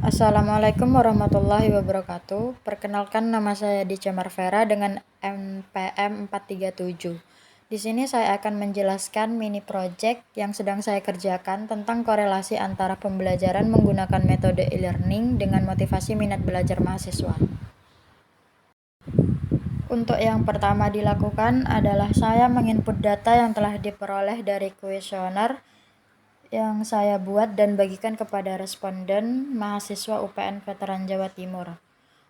Assalamualaikum warahmatullahi wabarakatuh. Perkenalkan, nama saya Dica Marvera dengan NPM 437. Di sini saya akan menjelaskan mini project yang sedang saya kerjakan tentang korelasi antara pembelajaran menggunakan metode e-learning dengan motivasi minat belajar mahasiswa. Untuk yang pertama dilakukan adalah saya menginput data yang telah diperoleh dari kuesioner yang saya buat dan bagikan kepada responden mahasiswa UPN Veteran Jawa Timur.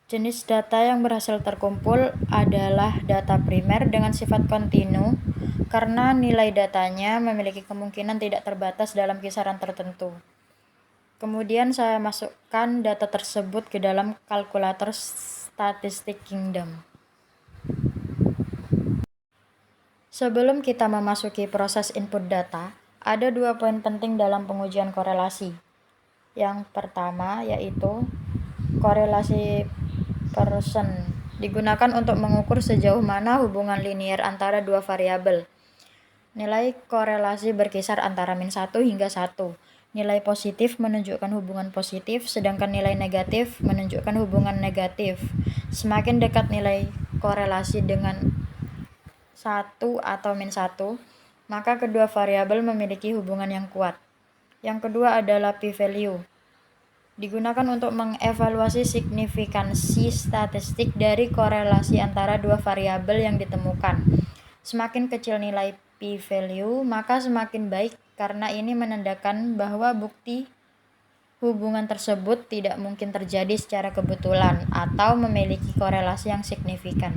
Jenis data yang berhasil terkumpul adalah data primer dengan sifat kontinu karena nilai datanya memiliki kemungkinan tidak terbatas dalam kisaran tertentu. Kemudian saya masukkan data tersebut ke dalam kalkulator statistik Kingdom. Sebelum kita memasuki proses input data, ada 2 poin penting dalam pengujian korelasi. Yang pertama yaitu korelasi Pearson digunakan untuk mengukur sejauh mana hubungan linier antara dua variabel. Nilai korelasi berkisar antara -1 hingga 1. Nilai positif menunjukkan hubungan positif, sedangkan nilai negatif menunjukkan hubungan negatif. Semakin dekat nilai korelasi dengan 1 atau -1, maka kedua variabel memiliki hubungan yang kuat. Yang kedua adalah p-value. Digunakan untuk mengevaluasi signifikansi statistik dari korelasi antara dua variabel yang ditemukan. Semakin kecil nilai p-value, maka semakin baik karena ini menandakan bahwa bukti hubungan tersebut tidak mungkin terjadi secara kebetulan atau memiliki korelasi yang signifikan.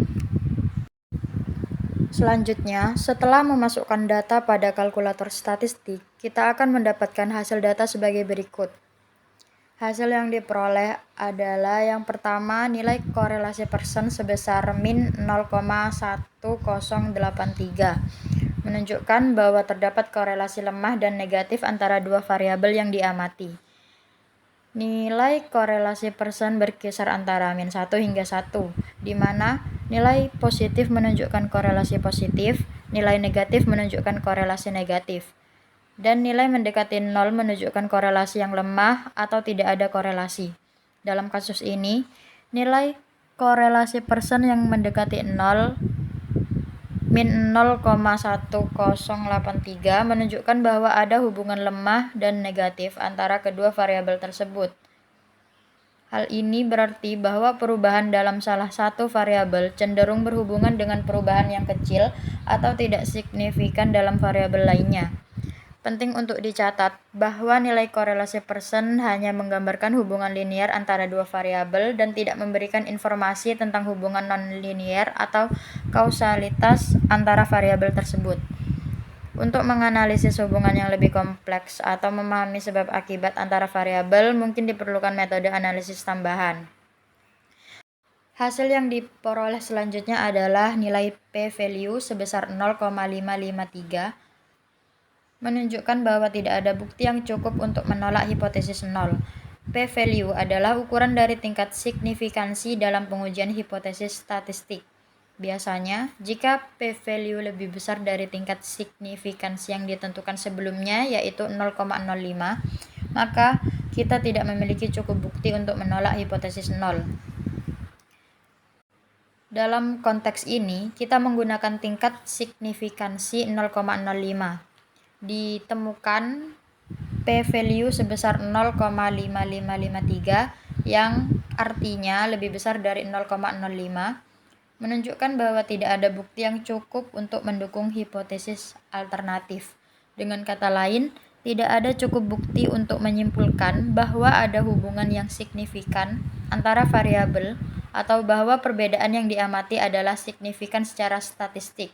Selanjutnya, setelah memasukkan data pada kalkulator statistik, kita akan mendapatkan hasil data sebagai berikut. Hasil yang diperoleh adalah yang pertama, nilai korelasi Pearson sebesar min 0,1083, menunjukkan bahwa terdapat korelasi lemah dan negatif antara dua variabel yang diamati. Nilai korelasi Pearson berkisar antara -1 hingga 1, di mana nilai positif menunjukkan korelasi positif, nilai negatif menunjukkan korelasi negatif, dan nilai mendekati 0 menunjukkan korelasi yang lemah atau tidak ada korelasi. Dalam kasus ini, nilai korelasi Pearson yang mendekati 0, min 0,1083, menunjukkan bahwa ada hubungan lemah dan negatif antara kedua variabel tersebut. Hal ini berarti bahwa perubahan dalam salah satu variabel cenderung berhubungan dengan perubahan yang kecil atau tidak signifikan dalam variabel lainnya. Penting untuk dicatat bahwa nilai korelasi Pearson hanya menggambarkan hubungan linier antara dua variabel dan tidak memberikan informasi tentang hubungan non-linier atau kausalitas antara variabel tersebut. Untuk menganalisis hubungan yang lebih kompleks atau memahami sebab akibat antara variabel, mungkin diperlukan metode analisis tambahan. Hasil yang diperoleh selanjutnya adalah nilai p-value sebesar 0,553, menunjukkan bahwa tidak ada bukti yang cukup untuk menolak hipotesis 0. P-value adalah ukuran dari tingkat signifikansi dalam pengujian hipotesis statistik. Biasanya, jika p-value lebih besar dari tingkat signifikansi yang ditentukan sebelumnya, yaitu 0,05, maka kita tidak memiliki cukup bukti untuk menolak hipotesis 0. Dalam konteks ini, kita menggunakan tingkat signifikansi 0,05. Ditemukan p-value sebesar 0,5553 yang artinya lebih besar dari 0,05, menunjukkan bahwa tidak ada bukti yang cukup untuk mendukung hipotesis alternatif. Dengan kata lain, tidak ada cukup bukti untuk menyimpulkan bahwa ada hubungan yang signifikan antara variabel atau bahwa perbedaan yang diamati adalah signifikan secara statistik.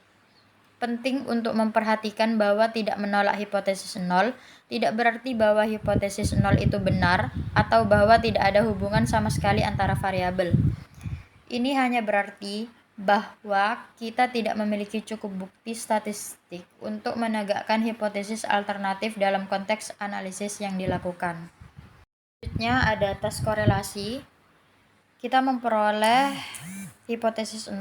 Penting untuk memperhatikan bahwa tidak menolak hipotesis 0 tidak berarti bahwa hipotesis 0 itu benar atau bahwa tidak ada hubungan sama sekali antara variabel. Ini hanya berarti bahwa kita tidak memiliki cukup bukti statistik untuk menegakkan hipotesis alternatif dalam konteks analisis yang dilakukan. Selanjutnya ada tes korelasi. Kita memperoleh hipotesis 0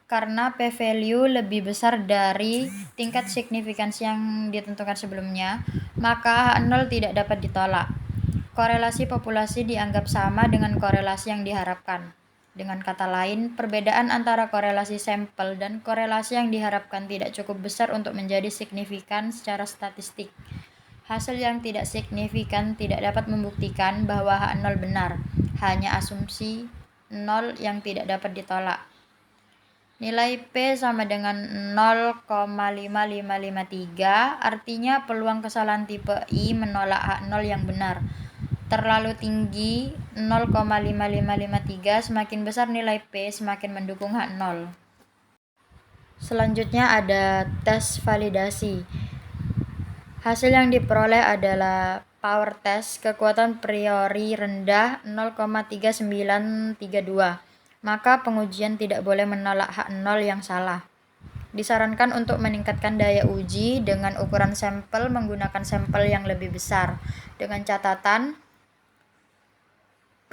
karena p-value lebih besar dari tingkat signifikansi yang ditentukan sebelumnya, maka 0 tidak dapat ditolak. korelasi populasi dianggap sama dengan korelasi yang diharapkan. Dengan kata lain, perbedaan antara korelasi sampel dan korelasi yang diharapkan tidak cukup besar untuk menjadi signifikan secara statistik. Hasil yang tidak signifikan tidak dapat membuktikan bahwa H0 benar, hanya asumsi 0 yang tidak dapat ditolak. Nilai P sama dengan 0,5553, artinya peluang kesalahan tipe I menolak H0 yang benar terlalu tinggi. 0,5553, semakin besar nilai P semakin mendukung H0. Selanjutnya ada tes validasi. Hasil yang diperoleh adalah power test kekuatan priori rendah 0,3932. Maka pengujian tidak boleh menolak H0 yang salah. Disarankan untuk meningkatkan daya uji dengan ukuran sampel menggunakan sampel yang lebih besar. Dengan catatan,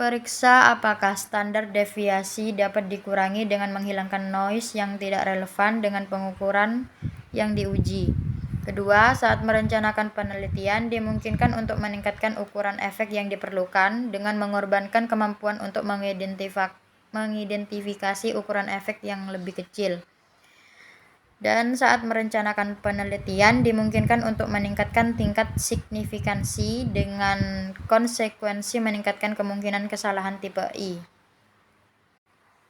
periksa apakah standar deviasi dapat dikurangi dengan menghilangkan noise yang tidak relevan dengan pengukuran yang diuji. Kedua, saat merencanakan penelitian, dimungkinkan untuk meningkatkan ukuran efek yang diperlukan dengan mengorbankan kemampuan untuk mengidentifikasi ukuran efek yang lebih kecil. Dan saat merencanakan penelitian, dimungkinkan untuk meningkatkan tingkat signifikansi dengan konsekuensi meningkatkan kemungkinan kesalahan tipe I.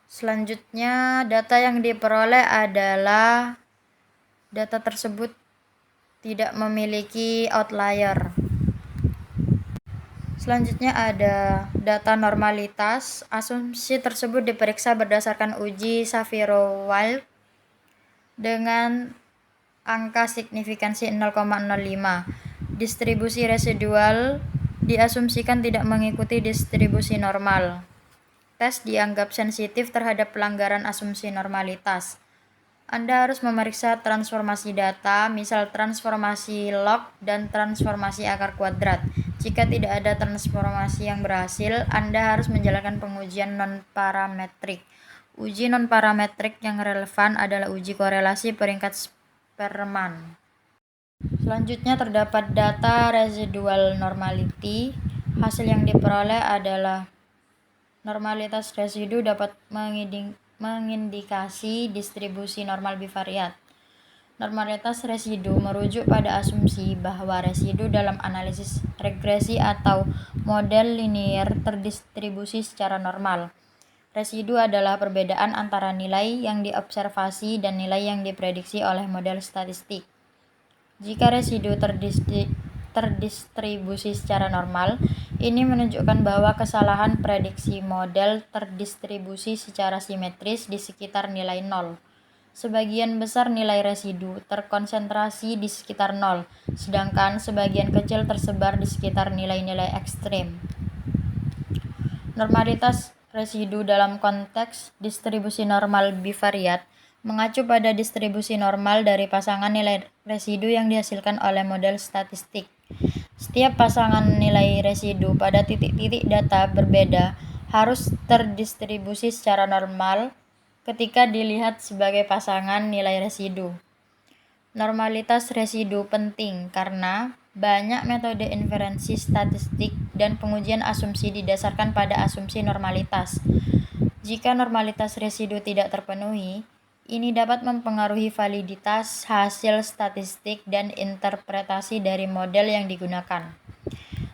Selanjutnya, data yang diperoleh adalah data tersebut tidak memiliki outlier. Selanjutnya ada data normalitas. Asumsi tersebut diperiksa berdasarkan uji Shapiro-Wilk dengan angka signifikansi 0,05. Distribusi residual diasumsikan tidak mengikuti distribusi normal. Tes dianggap sensitif terhadap pelanggaran asumsi normalitas. Anda harus memeriksa transformasi data, misal transformasi log dan transformasi akar kuadrat. Jika tidak ada transformasi yang berhasil, Anda harus menjalankan pengujian non-parametrik. Uji non-parametrik yang relevan adalah uji korelasi peringkat Spearman. Selanjutnya terdapat data residual normality. Hasil yang diperoleh adalah normalitas residu dapat mengindikasi distribusi normal bivariat. Normalitas residu merujuk pada asumsi bahwa residu dalam analisis regresi atau model linier terdistribusi secara normal. Residu adalah perbedaan antara nilai yang diobservasi dan nilai yang diprediksi oleh model statistik. Jika residu terdistribusi secara normal, ini menunjukkan bahwa kesalahan prediksi model terdistribusi secara simetris di sekitar nilai 0. Sebagian besar nilai residu terkonsentrasi di sekitar 0, sedangkan sebagian kecil tersebar di sekitar nilai-nilai ekstrem. Normalitas residu dalam konteks distribusi normal bivariat mengacu pada distribusi normal dari pasangan nilai residu yang dihasilkan oleh model statistik. Setiap pasangan nilai residu pada titik-titik data berbeda harus terdistribusi secara normal ketika dilihat sebagai pasangan nilai residu. Normalitas residu penting karena banyak metode inferensi statistik dan pengujian asumsi didasarkan pada asumsi normalitas. Jika normalitas residu tidak terpenuhi, ini dapat mempengaruhi validitas hasil statistik dan interpretasi dari model yang digunakan.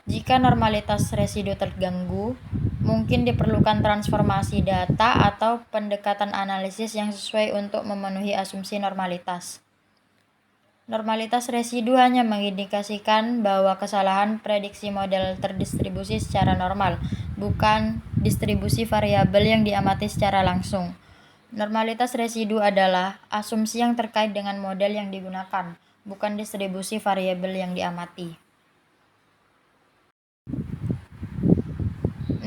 Jika normalitas residu terganggu, mungkin diperlukan transformasi data atau pendekatan analisis yang sesuai untuk memenuhi asumsi normalitas. Normalitas residu hanya mengindikasikan bahwa kesalahan prediksi model terdistribusi secara normal, bukan distribusi variabel yang diamati secara langsung. Normalitas residu adalah asumsi yang terkait dengan model yang digunakan, bukan distribusi variabel yang diamati.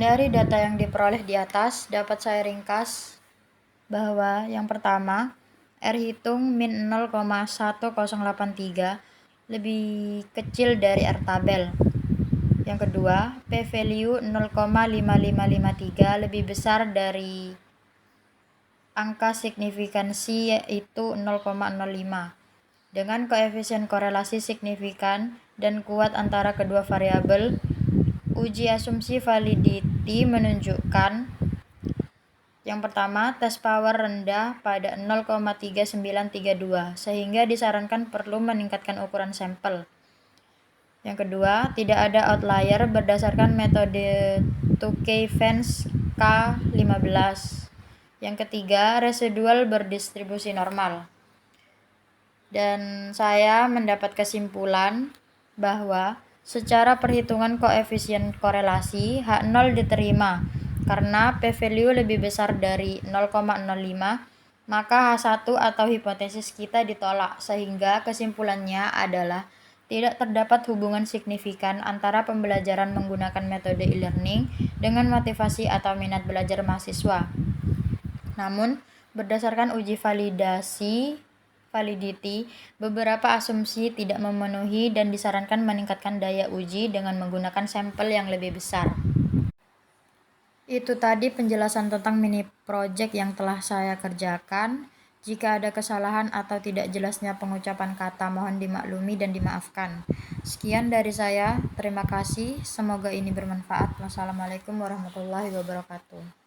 Dari data yang diperoleh di atas, dapat saya ringkas bahwa yang pertama, R hitung min 0,1083 lebih kecil dari R tabel. Yang kedua, P value 0,5553 lebih besar dari angka signifikansi yaitu 0,05. Dengan koefisien korelasi signifikan dan kuat antara kedua variabel, Uji asumsi validity menunjukkan yang pertama, test power rendah pada 0,3932 sehingga disarankan perlu meningkatkan ukuran sampel. Yang kedua, tidak ada outlier berdasarkan metode Tukey-Vance K15. Yang ketiga, residual berdistribusi normal. Dan saya mendapat kesimpulan bahwa secara perhitungan koefisien korelasi H0 diterima karena p-value lebih besar dari 0,05, maka H1 atau hipotesis kita ditolak, sehingga kesimpulannya adalah tidak terdapat hubungan signifikan antara pembelajaran menggunakan metode e-learning dengan motivasi atau minat belajar mahasiswa. Namun, berdasarkan uji validity, beberapa asumsi tidak memenuhi dan disarankan meningkatkan daya uji dengan menggunakan sampel yang lebih besar. Itu tadi penjelasan tentang mini project yang telah saya kerjakan. Jika ada kesalahan atau tidak jelasnya pengucapan kata, mohon dimaklumi dan dimaafkan. Sekian dari saya, terima kasih. Semoga ini bermanfaat. Wassalamualaikum warahmatullahi wabarakatuh.